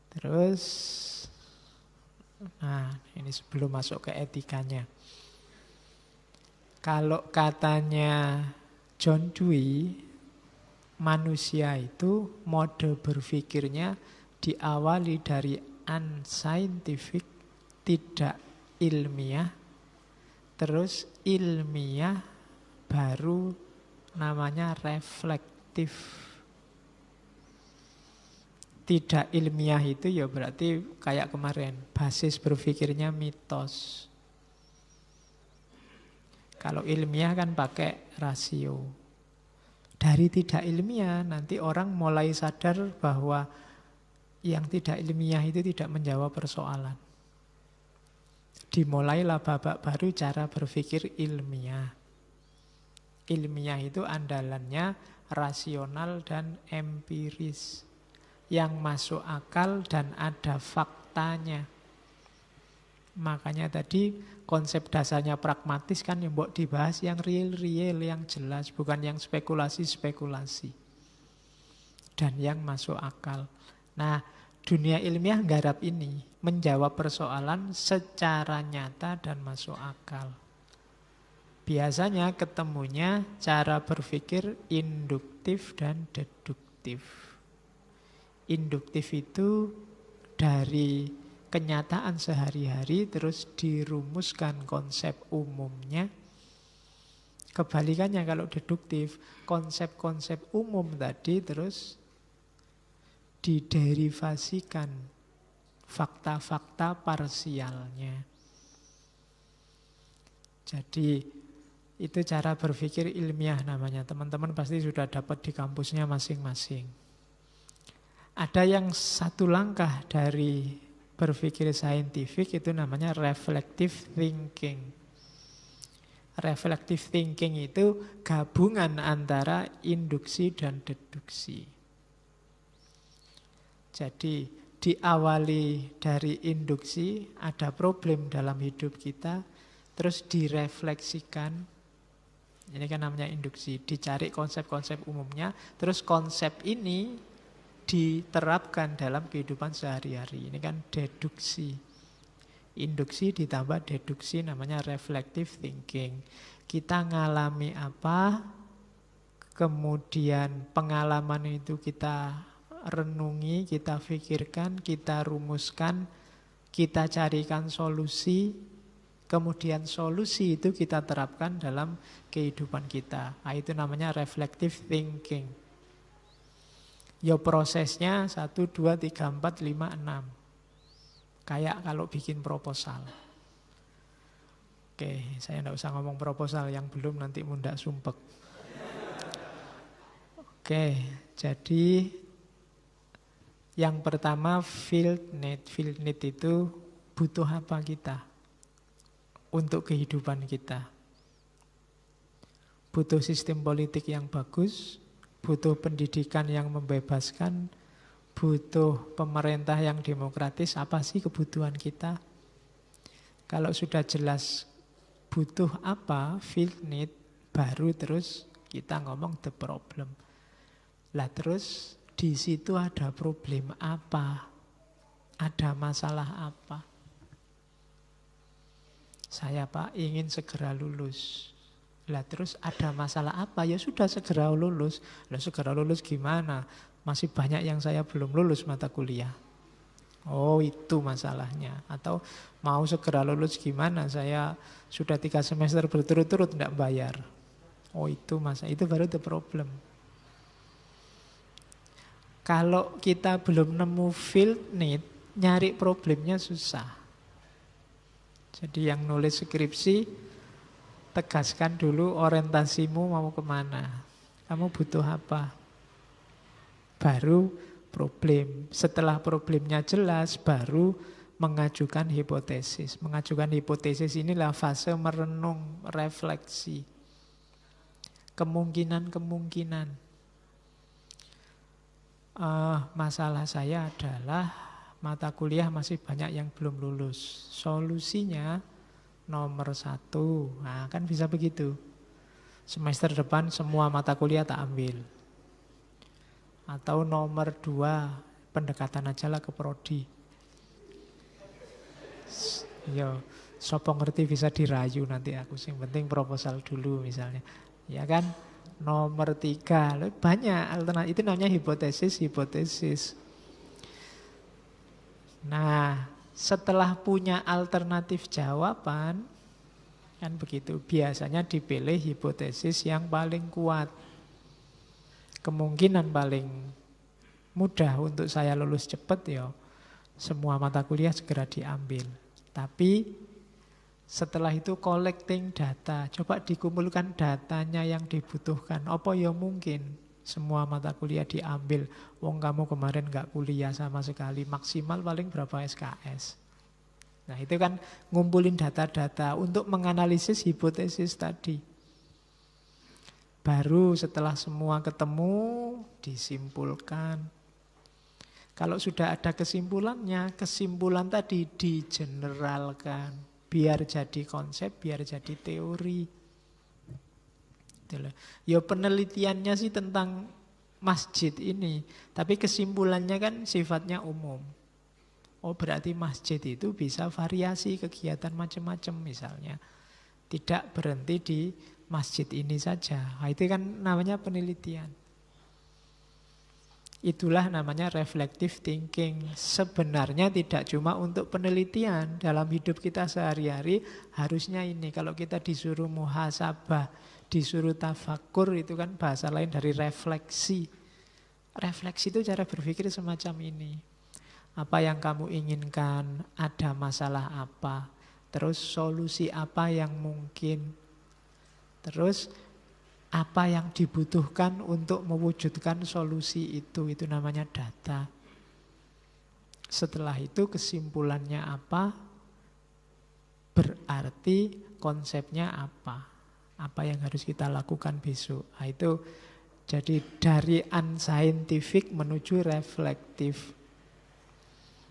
Terus, nah ini sebelum masuk ke etikanya. Kalau katanya John Dewey, manusia itu mode berpikirnya diawali dari unscientific, tidak ilmiah, terus ilmiah baru namanya reflektif. Tidak ilmiah itu ya berarti kayak kemarin, basis berpikirnya mitos. Kalau ilmiah kan pakai rasio. Dari tidak ilmiah nanti orang mulai sadar bahwa yang tidak ilmiah itu tidak menjawab persoalan. Dimulailah babak baru cara berpikir ilmiah. Ilmiah itu andalannya rasional dan empiris. Yang masuk akal dan ada faktanya. Makanya tadi konsep dasarnya pragmatis kan yang mau dibahas yang real, yang jelas. Bukan yang spekulasi-spekulasi. Dan yang masuk akal. Nah, dunia ilmiah nggarap ini. Menjawab persoalan secara nyata dan masuk akal. Biasanya ketemunya cara berpikir induktif dan deduktif. Induktif itu dari kenyataan sehari-hari terus dirumuskan konsep umumnya. Kebalikannya kalau deduktif, konsep-konsep umum tadi terus diderivasikan fakta-fakta parsialnya. Jadi itu cara berpikir ilmiah namanya. Teman-teman pasti sudah dapat di kampusnya masing-masing. Ada yang satu langkah dari berpikir saintifik itu namanya reflective thinking. Reflective thinking itu gabungan antara induksi dan deduksi. Jadi diawali dari induksi, ada problem dalam hidup kita, terus direfleksikan. Ini kan namanya induksi, dicari konsep-konsep umumnya, terus konsep ini diterapkan dalam kehidupan sehari-hari. Ini kan deduksi. Induksi ditambah deduksi namanya reflective thinking. Kita ngalami apa, kemudian pengalaman itu kita renungi, kita pikirkan, kita rumuskan, kita carikan solusi, kemudian solusi itu kita terapkan dalam kehidupan kita. Nah, itu namanya reflective thinking. Ya prosesnya 1, 2, 3, 4, 5, 6. Kayak kalau bikin proposal. Oke, saya tidak usah ngomong proposal yang belum nanti mundak sumpek. Oke, jadi yang pertama field need. Field need itu butuh apa kita untuk kehidupan kita. Butuh sistem politik yang bagus, butuh pendidikan yang membebaskan, butuh pemerintah yang demokratis. Apa sih kebutuhan kita? Kalau sudah jelas butuh apa, field need, baru terus kita ngomong the problem. Lah terus di situ ada problem apa? Ada masalah apa? Saya Pak ingin segera lulus. Lah terus ada masalah apa? Ya sudah segera lulus. Lah segera lulus gimana? Masih banyak yang saya belum lulus mata kuliah. Oh itu masalahnya. Atau mau segera lulus gimana? Saya sudah 3 semester berturut-turut tidak bayar. Oh itu masalah. Itu baru the problem. Kalau kita belum nemu field need, nyari problemnya susah. Jadi yang nulis skripsi, tegaskan dulu orientasimu mau kemana. Kamu butuh apa? Baru problem. Setelah problemnya jelas, baru mengajukan hipotesis. Mengajukan hipotesis inilah fase merenung, refleksi. Kemungkinan-kemungkinan. Masalah saya adalah mata kuliah masih banyak yang belum lulus. Solusinya nomor 1. Nah, kan bisa begitu. Semester depan semua mata kuliah tak ambil. Atau nomor 2, pendekatan aja lah ke prodi. Yo, sopo ngerti bisa dirayu nanti aku. Yang penting proposal dulu misalnya. Ya kan? Nomor 3. Banyak alternatif. Itu namanya hipotesis. Nah, setelah punya alternatif jawaban, kan begitu. Biasanya dipilih hipotesis yang paling kuat. Kemungkinan paling mudah untuk saya lulus cepat ya semua mata kuliah segera diambil. Tapi setelah itu collecting data. Coba dikumpulkan datanya yang dibutuhkan. Apa ya mungkin semua mata kuliah diambil. Wong kamu kemarin nggak kuliah sama sekali. Maksimal paling berapa SKS. Nah itu kan ngumpulin data-data untuk menganalisis hipotesis tadi. Baru setelah semua ketemu disimpulkan. Kalau sudah ada kesimpulannya, kesimpulan tadi digeneralkan. Biar jadi konsep, biar jadi teori. Ya penelitiannya sih tentang masjid ini. Tapi kesimpulannya kan sifatnya umum. Oh berarti masjid itu bisa variasi kegiatan macam-macam misalnya. Tidak berhenti di masjid ini saja. Nah, itu kan namanya penelitian. Itulah namanya reflective thinking. Sebenarnya tidak cuma untuk penelitian. Dalam hidup kita sehari-hari harusnya ini. Kalau kita disuruh muhasabah, disuruh tafakur, itu kan bahasa lain dari refleksi. Refleksi itu cara berpikir semacam ini. Apa yang kamu inginkan, ada masalah apa, terus solusi apa yang mungkin, terus apa yang dibutuhkan untuk mewujudkan solusi itu namanya data. Setelah itu kesimpulannya apa, berarti konsepnya apa yang harus kita lakukan besok. Nah, itu jadi dari unscientific menuju reflektif.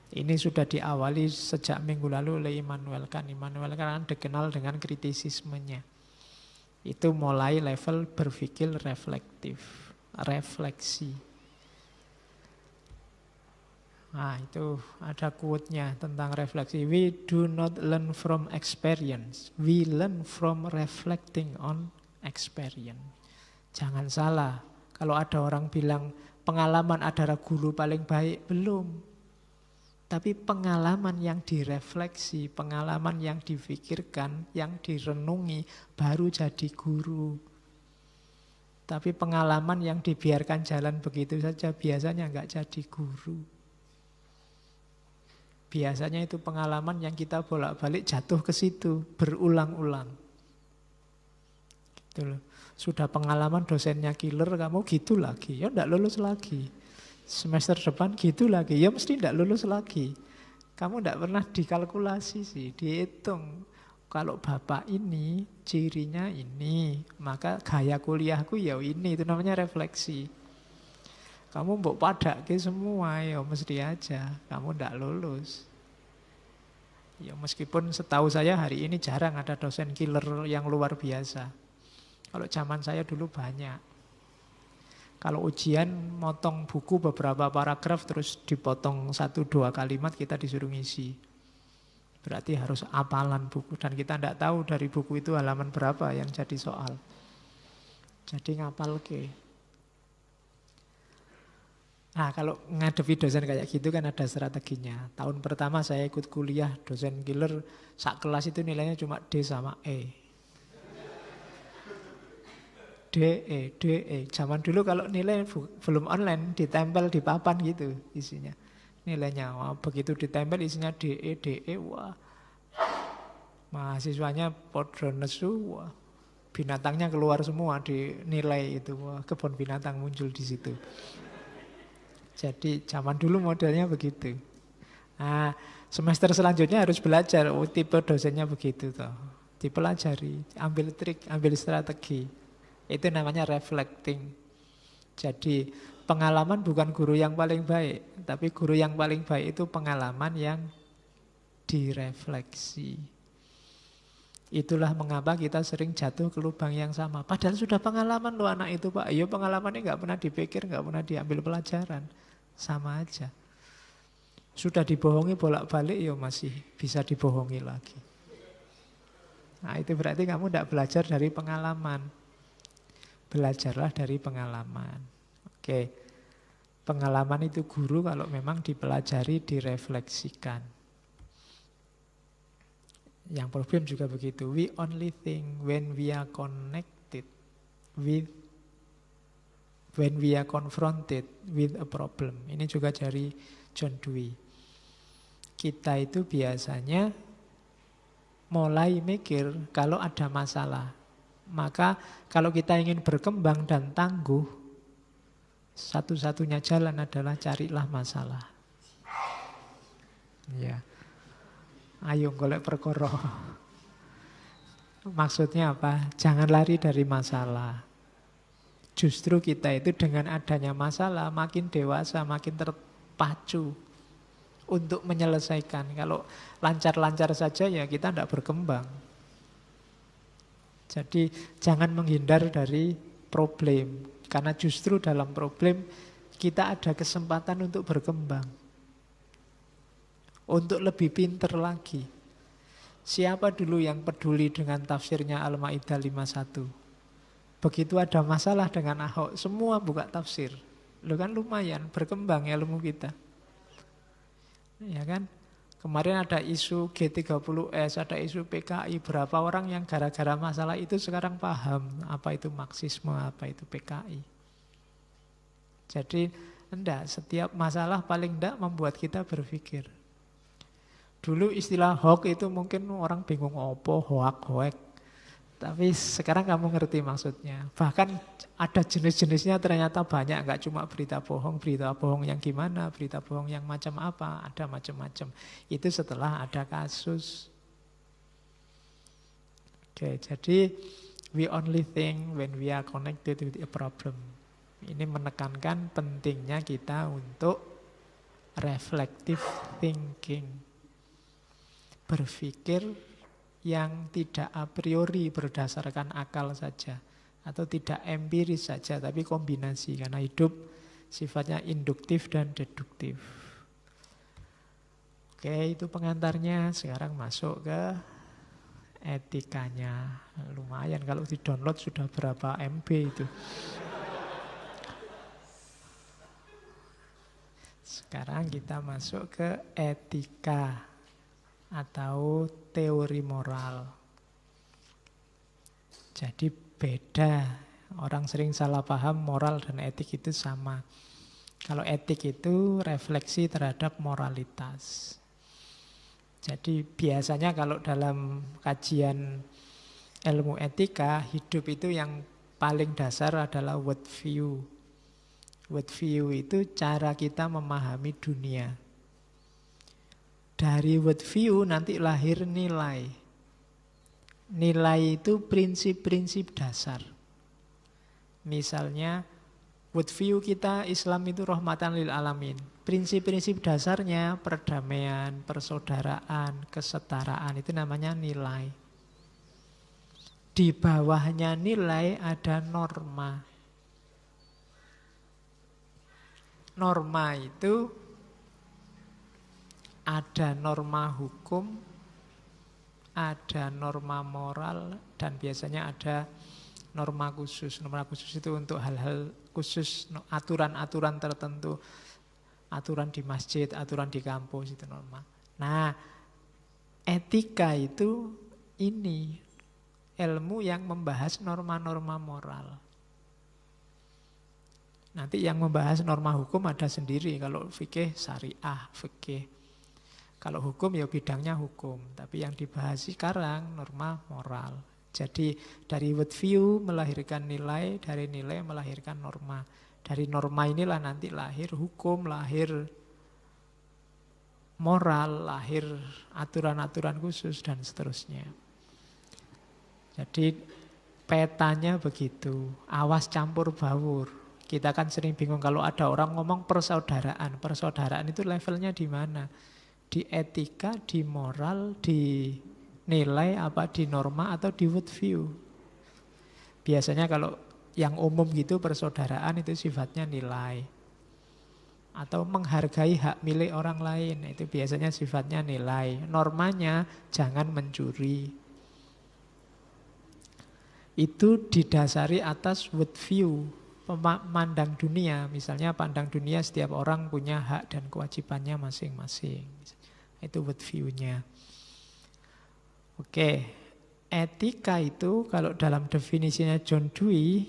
Ini sudah diawali sejak minggu lalu oleh Immanuel Kant. Immanuel Kant dikenal dengan kritisismenya. Itu mulai level berpikir reflektif, refleksi. Nah itu ada quote-nya tentang refleksi. We do not learn from experience, we learn from reflecting on experience. Jangan salah, kalau ada orang bilang pengalaman adalah guru paling baik, belum. Tapi pengalaman yang direfleksi, pengalaman yang difikirkan, yang direnungi, baru jadi guru. Tapi pengalaman yang dibiarkan jalan begitu saja, biasanya nggak jadi guru. Biasanya itu pengalaman yang kita bolak-balik jatuh ke situ, berulang-ulang. Gitu loh. Sudah pengalaman dosennya killer, kamu gitu lagi, ya nggak lulus lagi. Semester depan gitu lagi, ya mesti tidak lulus lagi. Kamu tidak pernah dikalkulasi sih, dihitung. Kalau bapak ini, cirinya ini, maka gaya kuliahku ya ini, itu namanya refleksi. Kamu mbok padake semua, ya mesti aja, kamu tidak lulus. Ya meskipun setahu saya hari ini jarang ada dosen killer yang luar biasa. Kalau zaman saya dulu banyak. Kalau ujian motong buku beberapa paragraf terus dipotong 1-2 kalimat kita disuruh ngisi. Berarti harus hafalan buku dan kita tidak tahu dari buku itu halaman berapa yang jadi soal. Jadi ngapal ke. Nah kalau ngadepi dosen kayak gitu kan ada strateginya. Tahun pertama saya ikut kuliah dosen killer, sak kelas itu nilainya cuma D sama E. DE. Zaman dulu kalau nilai belum online, ditempel di papan gitu isinya. Nilainya, wah, begitu ditempel isinya DE, wah. Mahasiswanya podo nesu, wah. Binatangnya keluar semua di nilai itu, wah. Kebun binatang muncul di situ. Jadi zaman dulu modelnya begitu. Nah, semester selanjutnya harus belajar, oh tipe dosennya begitu toh. Dipelajari, ambil trik, ambil strategi. Itu namanya reflecting. Jadi pengalaman bukan guru yang paling baik, tapi guru yang paling baik itu pengalaman yang direfleksi. Itulah mengapa kita sering jatuh ke lubang yang sama. Padahal sudah pengalaman loh anak itu Pak. Ya pengalamannya nggak pernah dipikir, nggak pernah diambil pelajaran. Sama aja. Sudah dibohongi bolak-balik ya masih bisa dibohongi lagi. Nah itu berarti kamu tidak belajar dari pengalaman. Belajarlah dari pengalaman. Oke, pengalaman itu guru kalau memang dipelajari, direfleksikan. Yang problem juga begitu. We only think when we are connected with, when we are confronted with a problem. Ini juga dari John Dewey. Kita itu biasanya mulai mikir kalau ada masalah. Maka kalau kita ingin berkembang dan tangguh, satu-satunya jalan adalah carilah masalah. Ya. Ayo golek perkara. Maksudnya apa? Jangan lari dari masalah. Justru kita itu dengan adanya masalah makin dewasa, makin terpacu untuk menyelesaikan. Kalau lancar-lancar saja ya kita tidak berkembang. Jadi jangan menghindar dari problem. Karena justru dalam problem kita ada kesempatan untuk berkembang. Untuk lebih pinter lagi. Siapa dulu yang peduli dengan tafsirnya Al-Maidah 51? Begitu ada masalah dengan Ahok, semua buka tafsir. Loh kan lumayan berkembang ilmu kita. Ya kan? Kemarin ada isu G30S, ada isu PKI. Berapa orang yang gara-gara masalah itu sekarang paham apa itu Marxisme, apa itu PKI. Jadi setiap masalah paling enggak membuat kita berpikir. Dulu istilah hoax itu mungkin orang bingung apa, hoax. Tapi sekarang kamu ngerti maksudnya. Bahkan ada jenis-jenisnya ternyata banyak. Enggak cuma berita bohong yang gimana, berita bohong yang macam apa. Ada macam-macam. Itu setelah ada kasus. Oke, jadi we only think when we are connected with a problem. Ini menekankan pentingnya kita untuk reflective thinking. Berpikir yang tidak a priori berdasarkan akal saja atau tidak empiris saja tapi kombinasi karena hidup sifatnya induktif dan deduktif. Oke, itu pengantarnya. Sekarang masuk ke etikanya. Lumayan kalau di-download sudah berapa MB itu. Sekarang kita masuk ke etika atau teori moral. Jadi beda. Orang sering salah paham moral dan etik itu sama. Kalau etik itu refleksi terhadap moralitas. Jadi biasanya kalau dalam kajian ilmu etika, hidup itu yang paling dasar adalah world view. World view itu cara kita memahami dunia. Dari world view nanti lahir nilai. Nilai itu prinsip-prinsip dasar. Misalnya world view kita Islam itu rahmatan lil alamin. Prinsip-prinsip dasarnya perdamaian, persaudaraan, kesetaraan itu namanya nilai. Di bawahnya nilai ada norma. Norma itu ada norma hukum, ada norma moral, dan biasanya ada norma khusus. Norma khusus itu untuk hal-hal khusus, aturan-aturan tertentu. Aturan di masjid, aturan di kampus, itu norma. Nah, etika itu ini ilmu yang membahas norma-norma moral. Nanti yang membahas norma hukum ada sendiri. Kalau fikih syariah, fikih. Kalau hukum ya bidangnya hukum, tapi yang dibahas sekarang norma moral. Jadi dari world view melahirkan nilai, dari nilai melahirkan norma. Dari norma inilah nanti lahir hukum, lahir moral, lahir aturan-aturan khusus dan seterusnya. Jadi petanya begitu, awas campur baur. Kita kan sering bingung kalau ada orang ngomong persaudaraan. Persaudaraan itu levelnya di mana? Di etika, di moral, di nilai, apa di norma atau di world view. Biasanya kalau yang umum gitu persaudaraan itu sifatnya nilai. atau menghargai hak milik orang lain. Itu biasanya sifatnya nilai. Normanya jangan mencuri. Itu didasari atas world view, memandang dunia. Misalnya pandang dunia setiap orang punya hak dan kewajibannya masing-masing. Itu world view-nya. Oke, etika itu kalau dalam definisinya John Dewey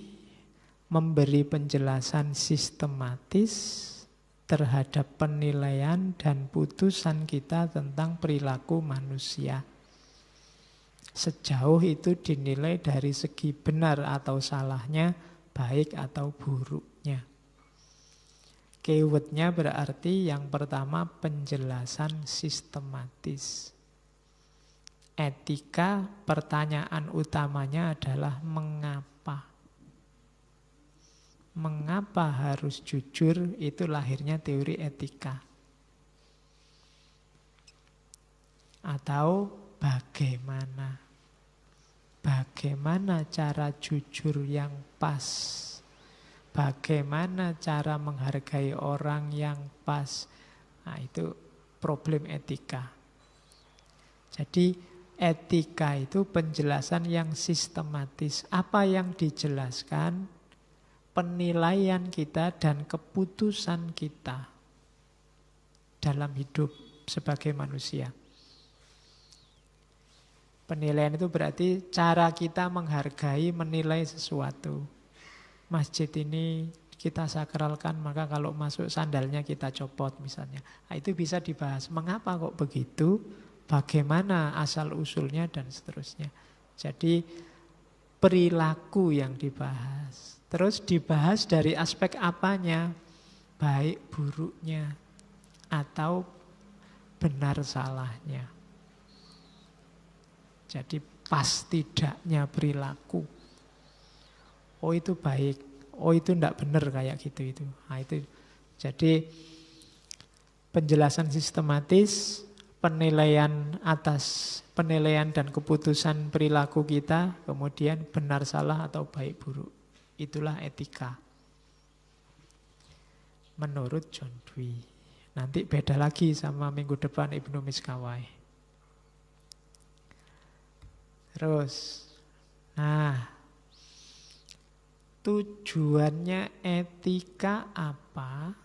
memberi penjelasan sistematis terhadap penilaian dan putusan kita tentang perilaku manusia. Sejauh itu dinilai dari segi benar atau salahnya, baik atau buruknya. Keywordnya berarti yang pertama penjelasan sistematis. Etika, pertanyaan utamanya adalah mengapa. Mengapa harus jujur, itu lahirnya teori etika. Atau bagaimana? Bagaimana cara jujur yang pas? Bagaimana cara menghargai orang yang pas? Nah, itu problem etika. Jadi etika itu penjelasan yang sistematis. Apa yang dijelaskan, penilaian kita dan keputusan kita dalam hidup sebagai manusia. Penilaian itu berarti cara kita menghargai, menilai sesuatu. Masjid ini kita sakralkan, maka kalau masuk sandalnya kita copot misalnya. Nah, itu bisa dibahas. Mengapa kok begitu? Bagaimana asal-usulnya dan seterusnya. Jadi perilaku yang dibahas. Terus dibahas dari aspek apanya? Baik buruknya atau benar salahnya. Jadi pas tidaknya perilaku. Oh itu baik, oh itu tidak benar kayak gitu itu. Nah, itu. Jadi penjelasan sistematis, penilaian dan keputusan perilaku kita, kemudian benar salah atau baik buruk. Itulah etika. Menurut John Dewey. Nanti beda lagi sama minggu depan Ibnu Miskawai. Terus, nah, tujuannya etika apa?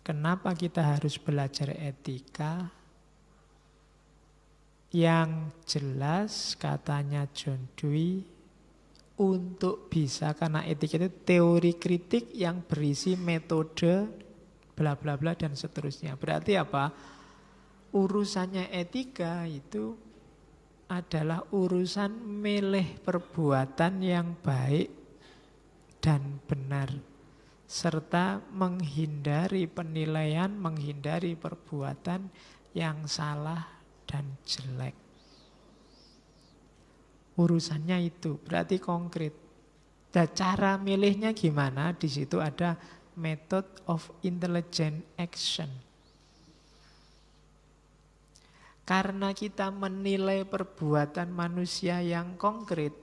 Kenapa kita harus belajar etika? Yang jelas katanya John Dewey, untuk bisa, karena etika itu teori kritik yang berisi metode bla bla bla dan seterusnya. Berarti apa? Urusannya etika itu adalah urusan milih perbuatan yang baik dan benar, serta menghindari penilaian, menghindari perbuatan yang salah dan jelek. Urusannya itu berarti konkret. Dan cara milihnya gimana? Di situ ada method of intelligent action. Karena kita menilai perbuatan manusia yang konkret,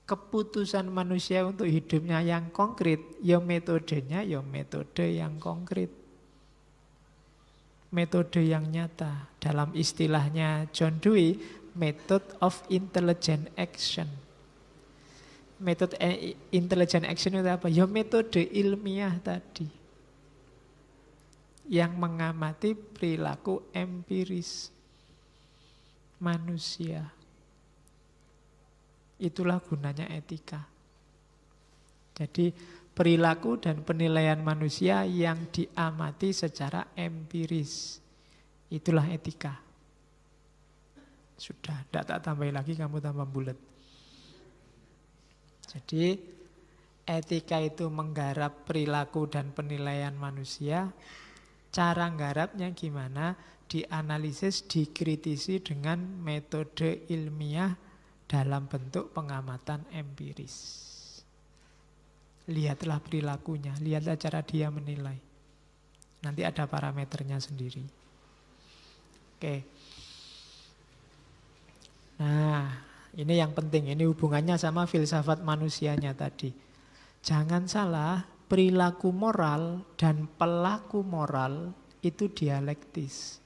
keputusan manusia untuk hidupnya yang konkret, ya metodenya ya metode yang konkret. Metode yang nyata. Dalam istilahnya John Dewey, method of intelligent action. Metode intelligent action itu apa? Ya metode ilmiah tadi. Yang mengamati perilaku empiris manusia. Itulah gunanya etika. Jadi perilaku dan penilaian manusia yang diamati secara empiris. Itulah etika. Sudah, tidak tak tambahin lagi, kamu tambah bulat. Jadi etika itu menggarap perilaku dan penilaian manusia. Cara nggarapnya gimana? Dianalisis, dikritisi dengan metode ilmiah dalam bentuk pengamatan empiris. Lihatlah perilakunya, lihatlah cara dia menilai. Nanti ada parameternya sendiri. Oke. Nah, ini yang penting, ini hubungannya sama filsafat manusianya tadi. Jangan salah, perilaku moral dan pelaku moral itu dialektis.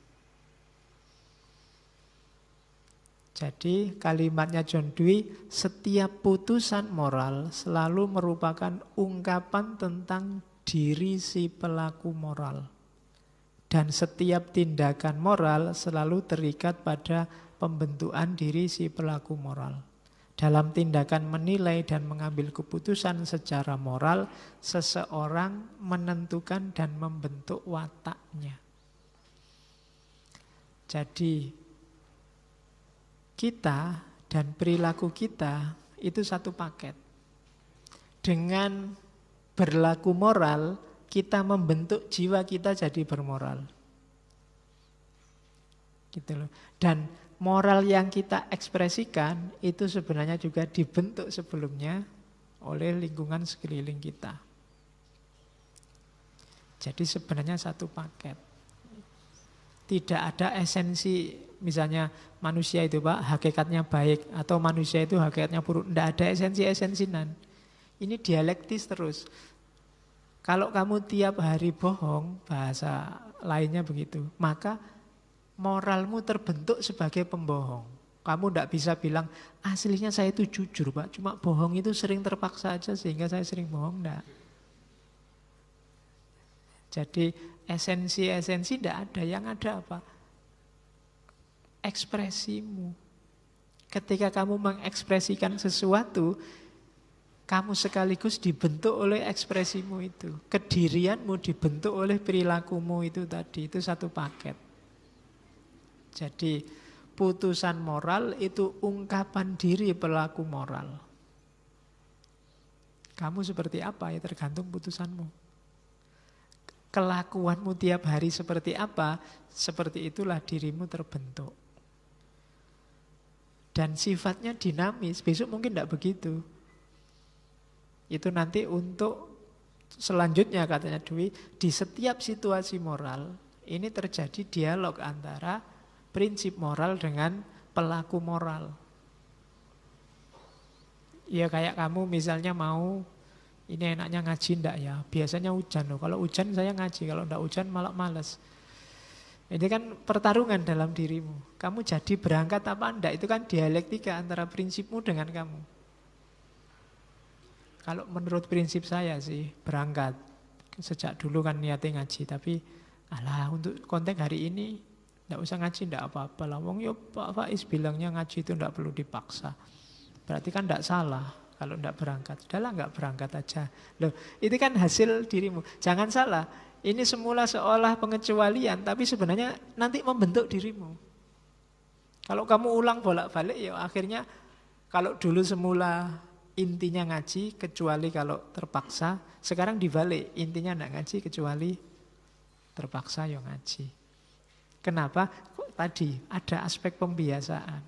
Jadi kalimatnya John Dewey, setiap putusan moral selalu merupakan ungkapan tentang diri si pelaku moral. Dan setiap tindakan moral selalu terikat pada pembentukan diri si pelaku moral. Dalam tindakan menilai dan mengambil keputusan secara moral, seseorang menentukan dan membentuk wataknya. Jadi kita dan perilaku kita itu satu paket. Dengan berlaku moral, kita membentuk jiwa kita jadi bermoral. Gitu loh. Dan moral yang kita ekspresikan itu sebenarnya juga dibentuk sebelumnya oleh lingkungan sekeliling kita. Jadi sebenarnya satu paket. Tidak ada esensi. Misalnya manusia itu Pak hakikatnya baik atau manusia itu hakikatnya buruk. Tidak ada esensi-esensinan. Ini dialektis terus. Kalau kamu tiap hari bohong, bahasa lainnya begitu, maka moralmu terbentuk sebagai pembohong. Kamu tidak bisa bilang aslinya saya itu jujur Pak, cuma bohong itu sering terpaksa aja sehingga saya sering bohong. Tidak. Jadi esensi-esensi tidak ada. Yang ada apa? Ekspresimu. Ketika kamu mengekspresikan sesuatu, kamu sekaligus dibentuk oleh ekspresimu itu. Kedirianmu dibentuk oleh perilakumu itu tadi. Itu satu paket. Jadi putusan moral itu ungkapan diri pelaku moral. Kamu seperti apa ya tergantung putusanmu. Kelakuanmu tiap hari seperti apa, seperti itulah dirimu terbentuk. Dan sifatnya dinamis, besok mungkin tidak begitu. Itu nanti untuk selanjutnya katanya Dwi, di setiap situasi moral ini terjadi dialog antara prinsip moral dengan pelaku moral. Ya kayak kamu misalnya mau, ini enaknya ngaji enggak ya? Biasanya hujan loh, kalau hujan saya ngaji, kalau enggak hujan malah malas. Ini kan pertarungan dalam dirimu. Kamu jadi berangkat apa enggak, itu kan dialektika antara prinsipmu dengan kamu. Kalau menurut prinsip saya sih berangkat. Sejak dulu kan niatnya ngaji, tapi alah untuk konteks hari ini enggak usah ngaji, enggak apa-apa lah. Wong yo Pak Faiz bilangnya ngaji itu enggak perlu dipaksa. Berarti kan enggak salah kalau enggak berangkat. Sudahlah enggak berangkat aja. Loh, itu kan hasil dirimu. Jangan salah. Ini semula seolah pengecualian, tapi sebenarnya nanti membentuk dirimu. Kalau kamu ulang bolak-balik, ya akhirnya kalau dulu semula intinya ngaji, kecuali kalau terpaksa, sekarang dibalik, intinya enggak ngaji, kecuali terpaksa ya ngaji. Kenapa? Kok tadi ada aspek pembiasaan.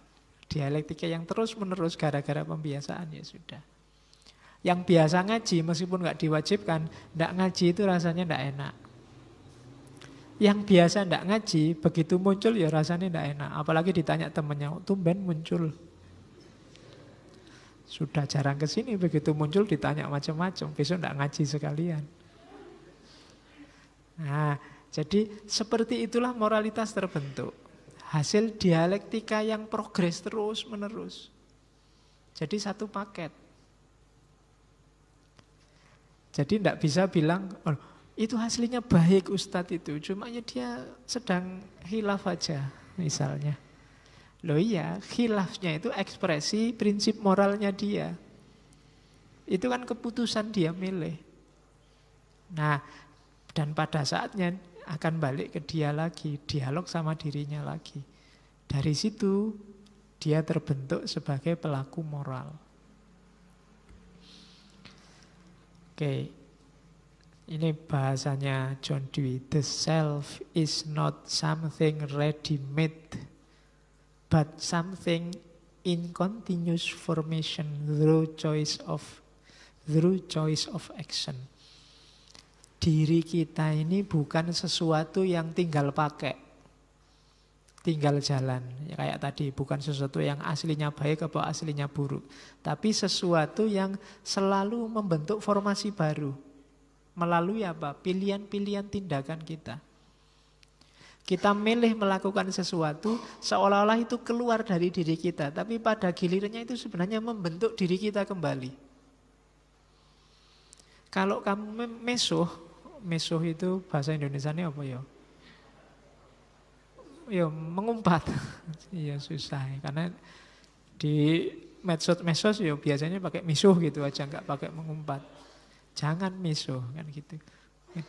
Dialektika yang terus-menerus gara-gara pembiasaan ya sudah. Yang biasa ngaji meskipun nggak diwajibkan, nggak ngaji itu rasanya nggak enak. Yang biasa nggak ngaji, begitu muncul ya rasanya nggak enak. Apalagi ditanya temennya, tumben muncul. Sudah jarang kesini, begitu muncul ditanya macam-macam, besok nggak ngaji sekalian. Nah, jadi seperti itulah moralitas terbentuk. Hasil dialektika yang progres terus-menerus. Jadi satu paket. Jadi tidak bisa bilang, oh, itu hasilnya baik Ustadz itu. Cuma ya dia sedang khilaf aja misalnya. Loh iya, khilafnya itu ekspresi prinsip moralnya dia. Itu kan keputusan dia milih. Nah, dan pada saatnya akan balik ke dia lagi, dialog sama dirinya lagi. Dari situ dia terbentuk sebagai pelaku moral. Oke, ini bahasanya John Dewey. The self is not something ready-made, but something in continuous formation through choice of action. Diri kita ini bukan sesuatu yang tinggal pakai, tinggal jalan. Ya, kayak tadi, bukan sesuatu yang aslinya baik atau aslinya buruk. Tapi sesuatu yang selalu membentuk formasi baru. Melalui apa? Pilihan-pilihan tindakan kita. Kita milih melakukan sesuatu seolah-olah itu keluar dari diri kita. Tapi pada gilirannya itu sebenarnya membentuk diri kita kembali. Kalau kamu mesuh itu bahasa Indonesianya apa ya? Ya mengumpat. Iya susah ya. Karena di medsos ya biasanya pakai misuh gitu aja, nggak pakai mengumpat. Jangan misuh kan gitu.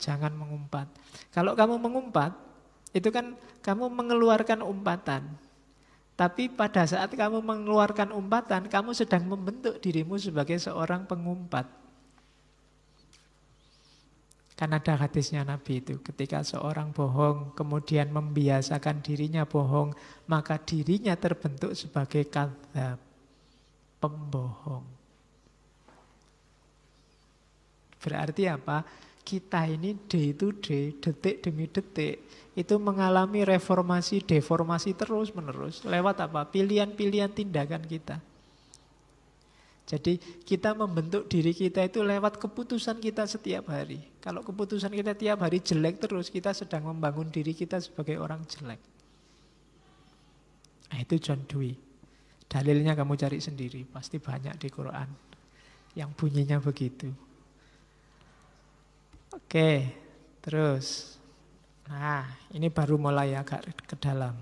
Jangan mengumpat. Kalau kamu mengumpat, itu kan kamu mengeluarkan umpatan. Tapi pada saat kamu mengeluarkan umpatan, kamu sedang membentuk dirimu sebagai seorang pengumpat. Kan ada hadisnya Nabi itu, ketika seorang bohong, kemudian membiasakan dirinya bohong, maka dirinya terbentuk sebagai kadzab, pembohong. Berarti apa? Kita ini day to day, detik demi detik, itu mengalami reformasi, deformasi terus-menerus. Lewat apa? Pilihan-pilihan tindakan kita. Jadi kita membentuk diri kita itu lewat keputusan kita setiap hari. Kalau keputusan kita tiap hari jelek terus, kita sedang membangun diri kita sebagai orang jelek. Nah, itu John Dewey. Dalilnya kamu cari sendiri, pasti banyak di Quran yang bunyinya begitu. Oke, terus. Nah, ini baru mulai agak ke dalam.